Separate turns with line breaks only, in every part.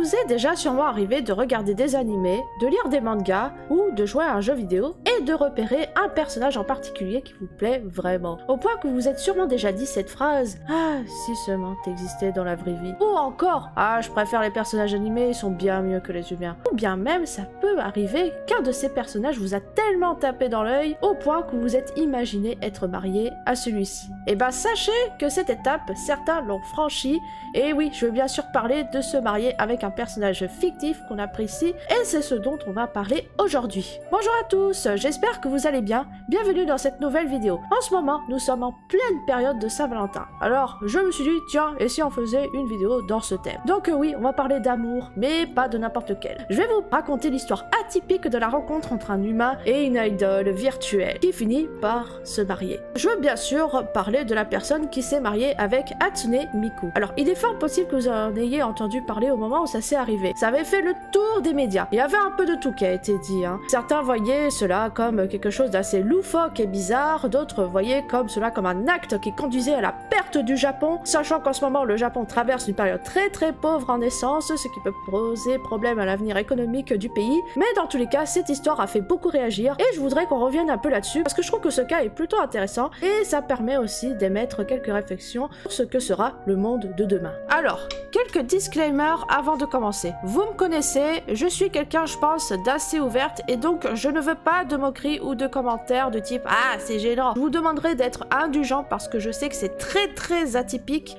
vous est déjà sûrement arrivé de regarder des animés, de lire des mangas ou de jouer à un jeu vidéo et de repérer un personnage en particulier qui vous plaît vraiment. Au point que vous vous êtes sûrement déjà dit cette phrase « Ah, si seulement t'existais dans la vraie vie » ou encore « Ah, je préfère les personnages animés, ils sont bien mieux que les humains » ou bien même ça peut arriver qu'un de ces personnages vous a tellement tapé dans l'œil au point que vous vous êtes imaginé être marié à celui-ci. Et ben sachez que cette étape, certains l'ont franchie, et oui, je veux bien sûr parler de se marier avec un personnage fictif qu'on apprécie, et c'est ce dont on va parler aujourd'hui. Bonjour à tous, j'espère que vous allez bien, bienvenue dans cette nouvelle vidéo. En ce moment, nous sommes en pleine période de Saint-Valentin, alors je me suis dit, tiens, et si on faisait une vidéo dans ce thème? Donc oui, on va parler d'amour, mais pas de n'importe lequel. Je vais vous raconter l'histoire atypique de la rencontre entre un humain et une idole virtuelle, qui finit par se marier. Je veux bien sûr parler de la personne qui s'est mariée avec Hatsune Miku. Alors, il est fort possible que vous en ayez entendu parler au moment où ça s'est arrivé. Ça avait fait le tour des médias. Il y avait un peu de tout qui a été dit, hein. Certains voyaient cela comme quelque chose d'assez loufoque et bizarre, d'autres voyaient comme cela comme un acte qui conduisait à la perte du Japon, sachant qu'en ce moment le Japon traverse une période très pauvre en essence, ce qui peut poser problème à l'avenir économique du pays. Mais dans tous les cas, cette histoire a fait beaucoup réagir et je voudrais qu'on revienne un peu là-dessus parce que je trouve que ce cas est plutôt intéressant et ça permet aussi d'émettre quelques réflexions sur ce que sera le monde de demain. Alors, quelques disclaimers avant de commencer. Vous me connaissez, je suis quelqu'un, je pense, d'assez ouverte et donc je ne veux pas de moqueries ou de commentaires de type « Ah, c'est gênant ». Je vous demanderai d'être indulgent parce que je sais que c'est très atypique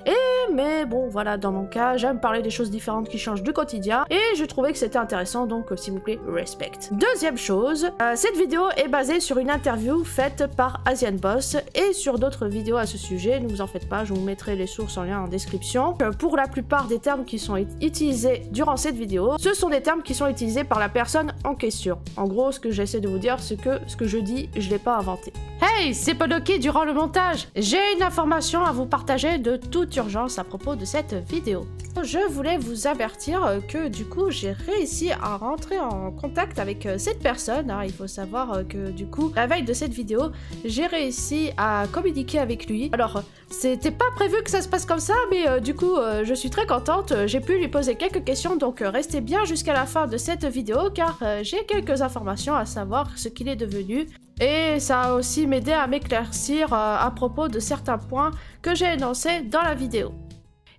mais bon, voilà, dans mon cas, j'aime parler des choses différentes qui changent du quotidien et je trouvais que c'était intéressant, donc s'il vous plaît, respect. Deuxième chose, cette vidéo est basée sur une interview faite par Asian Boss et sur d'autres vidéos à ce sujet, ne vous en faites pas, je vous mettrai les sources en lien en description. Pour la plupart des termes qui sont utilisés durant cette vidéo, ce sont des termes qui sont utilisés par la personne en question. En gros, ce que j'essaie de vous dire, c'est que ce que je dis, je l'ai pas inventé. Hey, c'est Podoki durant le montage. J'ai une information à vous partager de toute urgence à propos de cette vidéo. Je voulais vous avertir que du coup j'ai réussi à rentrer en contact avec cette personne. Il faut savoir que du coup la veille de cette vidéo j'ai réussi à communiquer avec lui. Alors c'était pas prévu que ça se passe comme ça mais du coup je suis très contente. J'ai pu lui poser quelques questions donc restez bien jusqu'à la fin de cette vidéo car j'ai quelques informations à savoir ce qu'il est devenu. Et ça a aussi m'aidé à m'éclaircir à propos de certains points que j'ai énoncés dans la vidéo.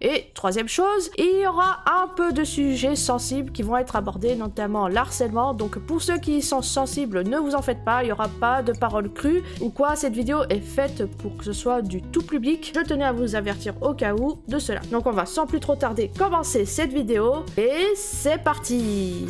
Et troisième chose, il y aura un peu de sujets sensibles qui vont être abordés, notamment l'harcèlement. Donc pour ceux qui sont sensibles, ne vous en faites pas, il n'y aura pas de paroles crues ou quoi. Cette vidéo est faite pour que ce soit du tout public. Je tenais à vous avertir au cas où de cela. Donc on va sans plus trop tarder commencer cette vidéo et c'est parti!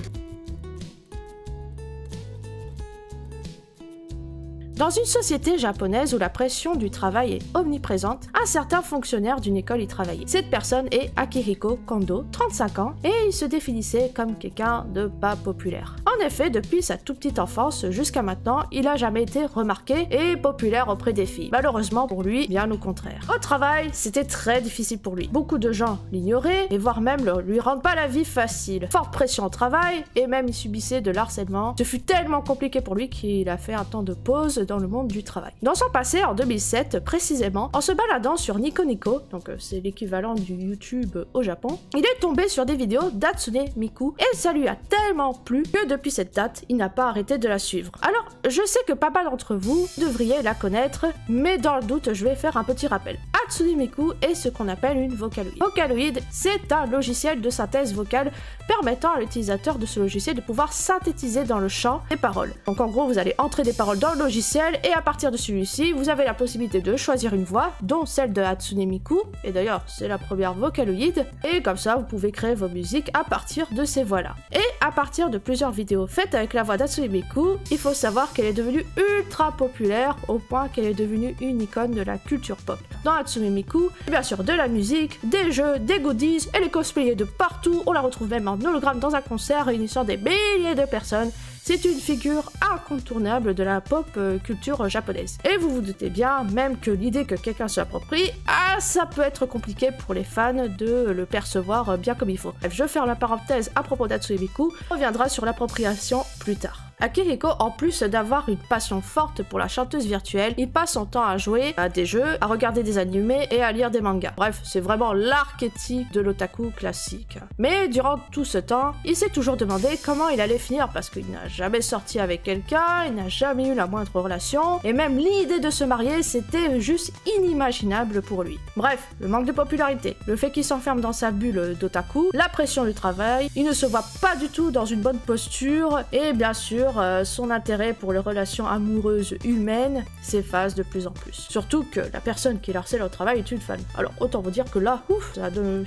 Dans une société japonaise où la pression du travail est omniprésente, un certain fonctionnaire d'une école y travaillait. Cette personne est Akihiko Kondo, 35 ans, et il se définissait comme quelqu'un de pas populaire. En effet, depuis sa toute petite enfance jusqu'à maintenant, il n'a jamais été remarqué et populaire auprès des filles. Malheureusement pour lui, bien au contraire. Au travail, c'était très difficile pour lui. Beaucoup de gens l'ignoraient et voire même lui rendent pas la vie facile. Forte pression au travail et même il subissait de l'harcèlement. Ce fut tellement compliqué pour lui qu'il a fait un temps de pause dans le monde du travail. Dans son passé, en 2007 précisément, en se baladant sur Nico Nico, donc c'est l'équivalent du YouTube au Japon, il est tombé sur des vidéos d'Hatsune Miku et ça lui a tellement plu que depuis cette date, il n'a pas arrêté de la suivre. Alors, je sais que pas mal d'entre vous devriez la connaître, mais dans le doute, je vais faire un petit rappel. Hatsune Miku est ce qu'on appelle une Vocaloid. Vocaloid, c'est un logiciel de synthèse vocale permettant à l'utilisateur de ce logiciel de pouvoir synthétiser dans le chant des paroles. Donc en gros, vous allez entrer des paroles dans le logiciel et à partir de celui-ci, vous avez la possibilité de choisir une voix, dont celle de Hatsune Miku, et d'ailleurs, c'est la première Vocaloid, et comme ça, vous pouvez créer vos musiques à partir de ces voix-là. Et à partir de plusieurs vidéos faites avec la voix d'Hatsune Miku, il faut savoir qu'elle est devenue ultra populaire au point qu'elle est devenue une icône de la culture pop. Dans Hatsune Miku, bien sûr de la musique, des jeux, des goodies, elle est cosplayée de partout, on la retrouve même en hologramme dans un concert réunissant des milliers de personnes. C'est une figure incontournable de la pop culture japonaise. Et vous vous doutez bien, même que l'idée que quelqu'un se l'approprie, ça peut être compliqué pour les fans de le percevoir bien comme il faut. Bref, je ferme la parenthèse à propos d'Hatsune Miku, on reviendra sur l'appropriation plus tard. Akihiko, en plus d'avoir une passion forte pour la chanteuse virtuelle, il passe son temps à jouer à des jeux, à regarder des animés et à lire des mangas. Bref, c'est vraiment l'archétype de l'otaku classique. Mais durant tout ce temps, il s'est toujours demandé comment il allait finir parce qu'il n'a jamais sorti avec quelqu'un, il n'a jamais eu la moindre relation, et même l'idée de se marier, c'était juste inimaginable pour lui. Bref, le manque de popularité, le fait qu'il s'enferme dans sa bulle d'otaku, la pression du travail, il ne se voit pas du tout dans une bonne posture, et bien sûr, son intérêt pour les relations amoureuses humaines s'efface de plus en plus. Surtout que la personne qui harcèle au travail est une femme. Alors autant vous dire que là, ouf,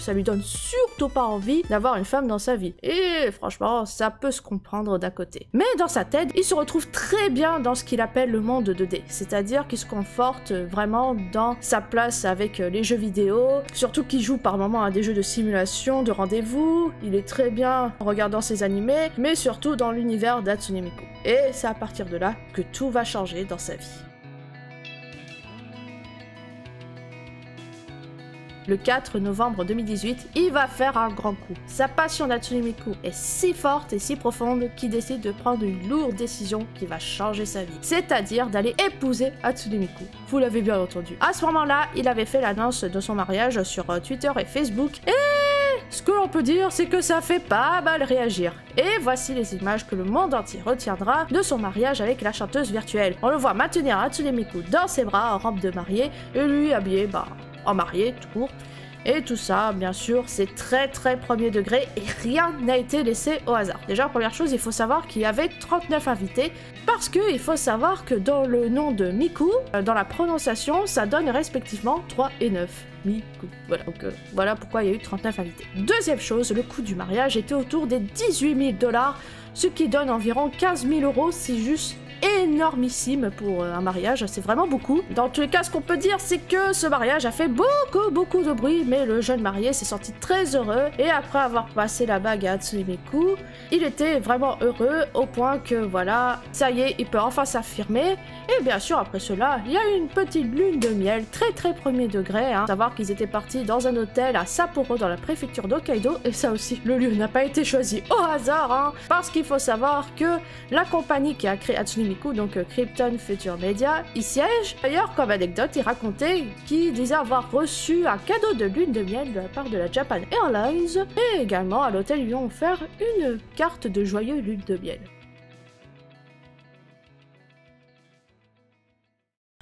ça lui donne surtout pas envie d'avoir une femme dans sa vie. Et franchement, ça peut se comprendre d'un côté. Mais dans sa tête, il se retrouve très bien dans ce qu'il appelle le monde 2D, c'est-à-dire qu'il se conforte vraiment dans sa place avec les jeux vidéo, surtout qu'il joue par moments à des jeux de simulation, de rendez-vous, il est très bien en regardant ses animés, mais surtout dans l'univers d'Hatsune Miku. Et c'est à partir de là que tout va changer dans sa vie. Le 4 novembre 2018, il va faire un grand coup. Sa passion d'Hatsune Miku est si forte et si profonde qu'il décide de prendre une lourde décision qui va changer sa vie. C'est-à-dire d'aller épouser Hatsune Miku. Vous l'avez bien entendu. À ce moment-là, il avait fait l'annonce de son mariage sur Twitter et Facebook. Et ce que l'on peut dire, c'est que ça fait pas mal réagir. Et voici les images que le monde entier retiendra de son mariage avec la chanteuse virtuelle. On le voit maintenir Hatsune Miku dans ses bras en robe de mariée et lui habillé, en marié, tout court. Et tout ça, bien sûr, c'est très premier degré et rien n'a été laissé au hasard. Déjà, première chose, il faut savoir qu'il y avait 39 invités parce qu'il faut savoir que dans le nom de Miku, dans la prononciation, ça donne respectivement 3 et 9. Miku. Voilà, donc voilà pourquoi il y a eu 39 invités. Deuxième chose, le coût du mariage était autour des 18 000 $, ce qui donne environ 15 000 €, c'est juste énormissime pour un mariage, c'est vraiment beaucoup. Dans tous les cas, ce qu'on peut dire, c'est que ce mariage a fait beaucoup de bruit, mais le jeune marié s'est senti très heureux, et après avoir passé la bague à Hatsune Miku, il était vraiment heureux, au point que voilà, ça y est, il peut enfin s'affirmer, et bien sûr, après cela, il y a eu une petite lune de miel, très premier degré, hein. Savoir qu'ils étaient partis dans un hôtel à Sapporo, dans la préfecture d'Hokkaido, et ça aussi, le lieu n'a pas été choisi au hasard, hein, parce qu'il faut savoir que la compagnie qui a créé Hatsune Miku, donc Krypton Future Media, y siège. D'ailleurs, comme anecdote, il racontait qu'il disait avoir reçu un cadeau de lune de miel de la part de la Japan Airlines, et également à l'hôtel ils lui ont offert une carte de joyeux lune de miel.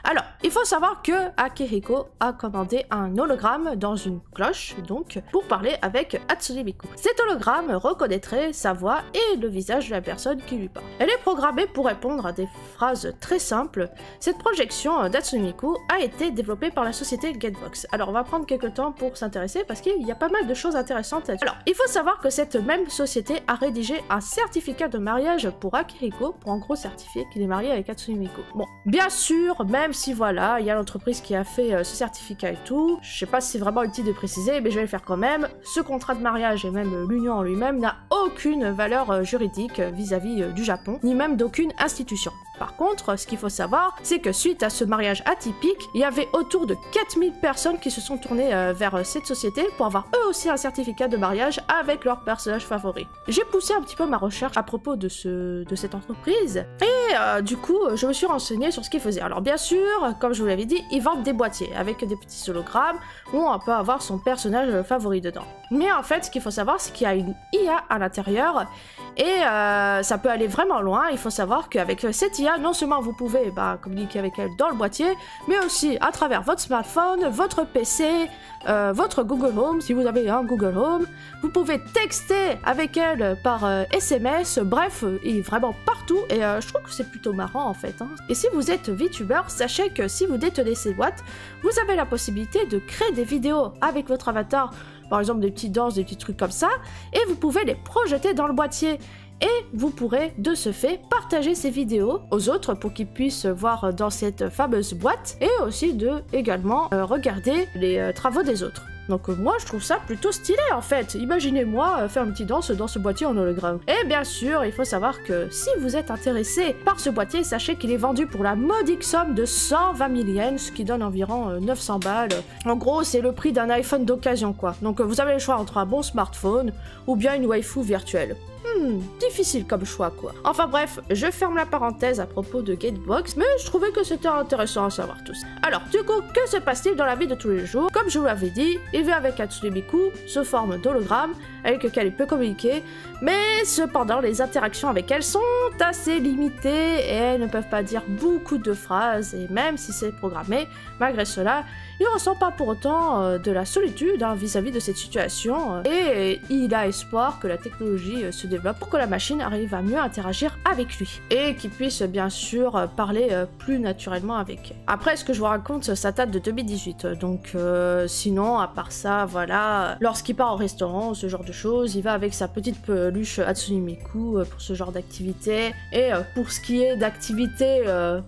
Alors, il faut savoir que Akihiko a commandé un hologramme dans une cloche, donc, pour parler avec Hatsune Miku. Cet hologramme reconnaîtrait sa voix et le visage de la personne qui lui parle. Elle est programmée pour répondre à des phrases très simples. Cette projection d'Hatsune Miku a été développée par la société Getbox. Alors, on va prendre quelques temps pour s'intéresser parce qu'il y a pas mal de choses intéressantes là-dessus. Alors, il faut savoir que cette même société a rédigé un certificat de mariage pour Akihiko, pour en gros certifier qu'il est marié avec Hatsune Miku. Bon, bien sûr, même si voilà, il y a l'entreprise qui a fait ce certificat et tout, je sais pas si c'est vraiment utile de préciser, mais je vais le faire quand même, ce contrat de mariage et même l'union en lui-même n'a aucune valeur juridique vis-à-vis du Japon, ni même d'aucune institution. Par contre, ce qu'il faut savoir, c'est que suite à ce mariage atypique, il y avait autour de 4000 personnes qui se sont tournées vers cette société pour avoir eux aussi un certificat de mariage avec leur personnage favori. J'ai poussé un petit peu ma recherche à propos de cette entreprise, et du coup, je me suis renseignée sur ce qu'ils faisaient. Alors bien sûr, comme je vous l'avais dit, ils vendent des boîtiers avec des petits hologrammes où on peut avoir son personnage favori dedans. Mais en fait, ce qu'il faut savoir, c'est qu'il y a une IA à l'intérieur, et ça peut aller vraiment loin. Il faut savoir qu'avec cette IA, non seulement vous pouvez communiquer avec elle dans le boîtier, mais aussi à travers votre smartphone, votre PC, votre Google Home, si vous avez un Google Home. Vous pouvez texter avec elle par SMS, bref, il est vraiment partout, et je trouve que c'est plutôt marrant en fait, hein. Et si vous êtes VTuber, sachez que si vous détenez ces boîtes, vous avez la possibilité de créer des vidéos avec votre avatar, par exemple des petites danses, des petits trucs comme ça, et vous pouvez les projeter dans le boîtier. Et vous pourrez de ce fait partager ces vidéos aux autres pour qu'ils puissent voir dans cette fameuse boîte, et aussi également regarder les travaux des autres. Donc moi je trouve ça plutôt stylé en fait. Imaginez-moi faire une petite danse dans ce boîtier en hologramme. Et bien sûr, il faut savoir que si vous êtes intéressé par ce boîtier, sachez qu'il est vendu pour la modique somme de 120 000 yens, ce qui donne environ 900 balles. En gros, c'est le prix d'un iPhone d'occasion quoi. Donc vous avez le choix entre un bon smartphone ou bien une waifu virtuelle. difficile comme choix quoi. Enfin bref, je ferme la parenthèse à propos de Gatebox, mais je trouvais que c'était intéressant à savoir tout ça. Alors du coup, que se passe-t-il dans la vie de tous les jours? Comme je vous l'avais dit, il vit avec Hatsune Miku sous forme d'hologramme, avec lequel il peut communiquer, mais cependant les interactions avec elle sont assez limitées et elles ne peuvent pas dire beaucoup de phrases, et même si c'est programmé, malgré cela, il ne ressent pas pour autant de la solitude vis-à-vis de cette situation, et il a espoir que la technologie se développe pour que la machine arrive à mieux interagir avec lui, et qu'il puisse bien sûr parler plus naturellement avec elle. Après, ce que je vous raconte, ça date de 2018, donc sinon, à part ça, voilà, lorsqu'il part au restaurant, ce genre de choses, il va avec sa petite peluche Hatsune Miku pour ce genre d'activité, et pour ce qui est d'activité,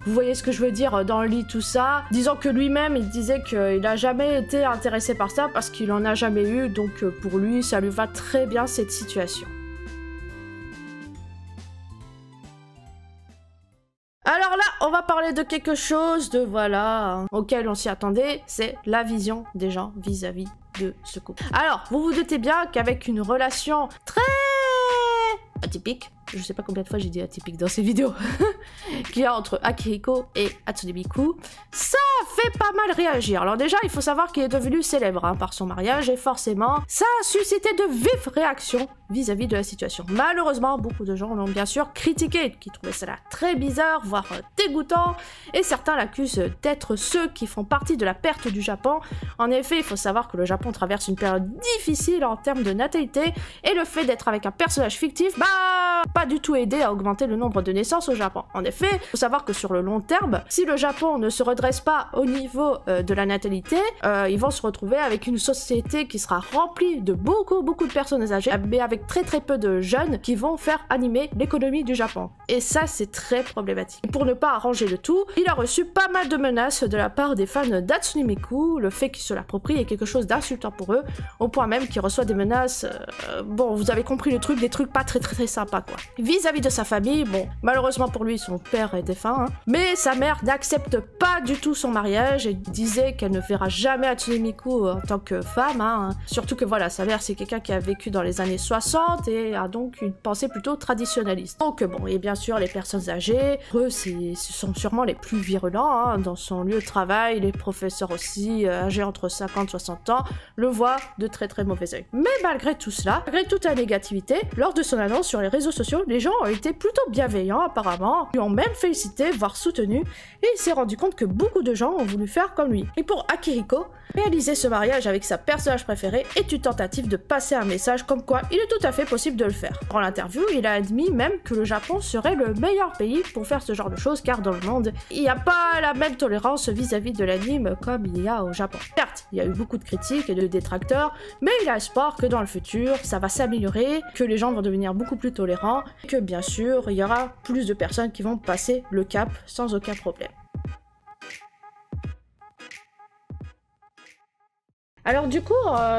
vous voyez ce que je veux dire, dans le lit, tout ça, disons que lui-même, il disait qu'il n'a jamais été intéressé par ça parce qu'il en a jamais eu, donc pour lui, ça lui va très bien cette situation. Alors là, on va parler de quelque chose de, voilà, auquel on s'y attendait, c'est la vision des gens vis-à-vis de ce couple. Alors, vous vous doutez bien qu'avec une relation très atypique, je sais pas combien de fois j'ai dit atypique dans ces vidéos, qu'il y a entre Akihiko et Hatsune Miku, ça fait pas mal réagir. Alors déjà, il faut savoir qu'il est devenu célèbre par son mariage, et forcément, ça a suscité de vives réactions vis-à-vis de la situation. Malheureusement, beaucoup de gens l'ont bien sûr critiqué, qui trouvaient cela très bizarre, voire dégoûtant, et certains l'accusent d'être ceux qui font partie de la perte du Japon. En effet, il faut savoir que le Japon traverse une période difficile en termes de natalité, et le fait d'être avec un personnage fictif, pas du tout aidé à augmenter le nombre de naissances au Japon. En effet, il faut savoir que sur le long terme, si le Japon ne se redresse pas au niveau de la natalité, ils vont se retrouver avec une société qui sera remplie de beaucoup de personnes âgées, mais avec très peu de jeunes qui vont faire animer l'économie du Japon. Et ça, c'est très problématique. Et pour ne pas arranger le tout, il a reçu pas mal de menaces de la part des fans d'Hatsune Miku. Le fait qu'il se l'approprie est quelque chose d'insultant pour eux, au point même qu'il reçoit des menaces, bon, vous avez compris le truc, des trucs pas très sympas quoi. Vis-à-vis de sa famille, bon, malheureusement pour lui, son père est défunt, mais sa mère n'accepte pas du tout son mariage et disait qu'elle ne verra jamais Hatsune Miku en tant que femme, surtout que voilà, sa mère c'est quelqu'un qui a vécu dans les années 60 et a donc une pensée plutôt traditionnaliste. Donc bon, et bien sûr les personnes âgées, eux ce sont sûrement les plus virulents, dans son lieu de travail, les professeurs aussi âgés entre 50 et 60 ans le voient de très mauvais oeil. Mais malgré tout cela, malgré toute la négativité, lors de son annonce sur les réseaux sociaux, les gens ont été plutôt bienveillants apparemment, lui ont même félicité, voire soutenu, et il s'est rendu compte que beaucoup de gens ont voulu faire comme lui. Et pour Akihiko, réaliser ce mariage avec sa personnage préférée est une tentative de passer un message comme quoi il est tout à fait possible de le faire. Dans l'interview, il a admis même que le Japon serait le meilleur pays pour faire ce genre de choses, car dans le monde, il n'y a pas la même tolérance vis-à-vis de l'anime comme il y a au Japon. Certes, il y a eu beaucoup de critiques et de détracteurs, mais il a espoir que dans le futur, ça va s'améliorer, que les gens vont devenir beaucoup plus tolérants, et que bien sûr, il y aura plus de personnes qui vont passer le cap sans aucun problème. Alors du coup,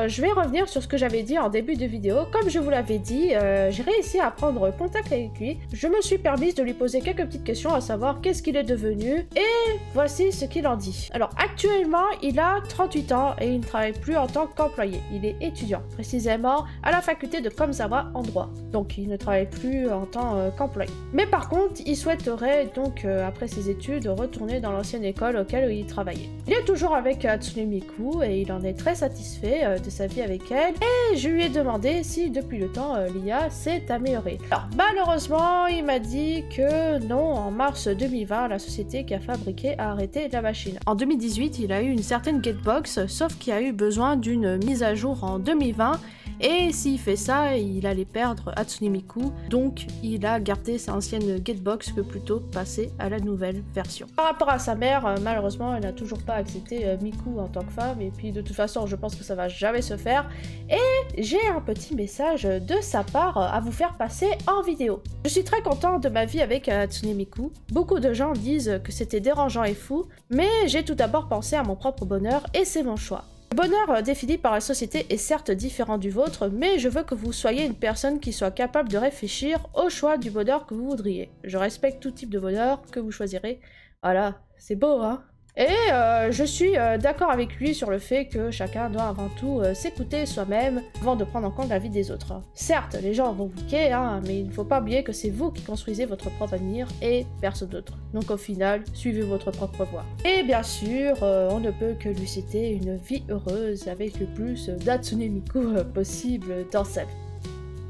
je vais revenir sur ce que j'avais dit en début de vidéo. Comme je vous l'avais dit, j'ai réussi à prendre contact avec lui. Je me suis permise de lui poser quelques petites questions, à savoir qu'est-ce qu'il est devenu, et voici ce qu'il en dit. Alors actuellement, il a 38 ans et il ne travaille plus en tant qu'employé. Il est étudiant, précisément à la faculté de Komzawa en droit. Donc il ne travaille plus en tant qu'employé. Mais par contre, il souhaiterait donc, après ses études, retourner dans l'ancienne école auquel il travaillait. Il est toujours avec Hatsune Miku et il en est très satisfait de sa vie avec elle, et je lui ai demandé si depuis le temps l'IA s'est améliorée. Alors malheureusement il m'a dit que non, en mars 2020 la société qui a fabriqué a arrêté la machine. En 2018 il a eu une certaine Gatebox, sauf qu'il a eu besoin d'une mise à jour en 2020, et s'il fait ça il allait perdre Hatsune Miku, donc il a gardé sa ancienne Gatebox que plutôt passer à la nouvelle version. Par rapport à sa mère, malheureusement elle n'a toujours pas accepté Miku en tant que femme, et puis de toute façon je pense que ça va jamais se faire, et j'ai un petit message de sa part à vous faire passer en vidéo. Je suis très content de ma vie avec Hatsune Miku. Beaucoup de gens disent que c'était dérangeant et fou, mais j'ai tout d'abord pensé à mon propre bonheur et c'est mon choix. Le bonheur défini par la société est certes différent du vôtre, mais je veux que vous soyez une personne qui soit capable de réfléchir au choix du bonheur que vous voudriez. Je respecte tout type de bonheur que vous choisirez. Voilà, c'est beau, hein? Et je suis d'accord avec lui sur le fait que chacun doit avant tout s'écouter soi-même avant de prendre en compte la vie des autres. Certes, les gens vont vous quitter, hein, mais il ne faut pas oublier que c'est vous qui construisez votre propre avenir et personne d'autre. Donc au final, suivez votre propre voie. Et bien sûr, on ne peut que lui citer une vie heureuse avec le plus d'Hatsune Miku possible dans sa vie.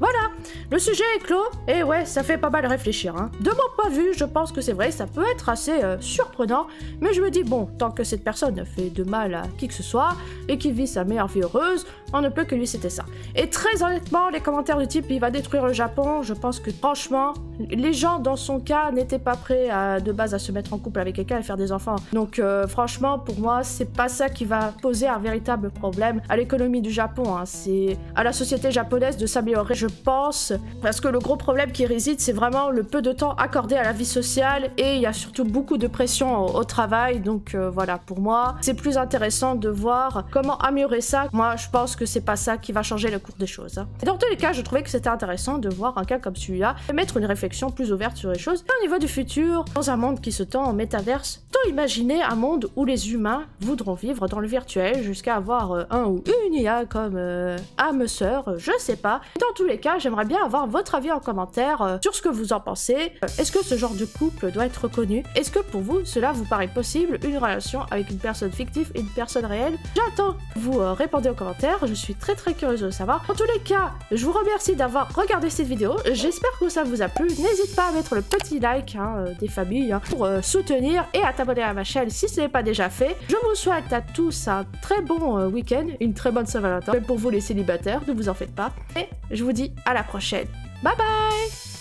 Voilà, le sujet est clos, et ouais, ça fait pas mal réfléchir. Hein. De mon point de vue, je pense que c'est vrai, ça peut être assez surprenant, mais je me dis, bon, tant que cette personne fait de mal à qui que ce soit, et qu'il vit sa meilleure vie heureuse, on ne peut que lui citer ça. Et très honnêtement, les commentaires du type « il va détruire le Japon », je pense que franchement, les gens dans son cas n'étaient pas prêts de base à se mettre en couple avec quelqu'un et faire des enfants. Donc franchement, pour moi, c'est pas ça qui va poser un véritable problème à l'économie du Japon. Hein. C'est à la société japonaise de s'améliorer, je pense, parce que le gros problème qui réside, c'est vraiment le peu de temps accordé à la vie sociale et il y a surtout beaucoup de pression au travail. Donc voilà, pour moi, c'est plus intéressant de voir comment améliorer ça. Moi, je pense que c'est pas ça qui va changer le cours des choses. Hein. Et dans tous les cas, je trouvais que c'était intéressant de voir un cas comme celui-là et mettre une réflexion plus ouverte sur les choses. Et au niveau du futur, dans un monde qui se tend en métaverse, peut-on imaginer un monde où les humains voudront vivre dans le virtuel jusqu'à avoir un ou une IA comme âme sœur, je sais pas. Dans tous les cas, j'aimerais bien avoir votre avis en commentaire sur ce que vous en pensez. Est-ce que ce genre de couple doit être reconnu? Est-ce que pour vous, cela vous paraît possible, une relation avec une personne fictive et une personne réelle? J'attends que vous répondez en commentaire, je suis très curieuse de savoir. En tous les cas, je vous remercie d'avoir regardé cette vidéo, j'espère que ça vous a plu. N'hésite pas à mettre le petit like des familles pour soutenir et à t'abonner à ma chaîne si ce n'est pas déjà fait. Je vous souhaite à tous un très bon week-end, une très bonne Saint-Valentin, même pour vous les célibataires, ne vous en faites pas. Et je vous dis à la prochaine. Bye bye!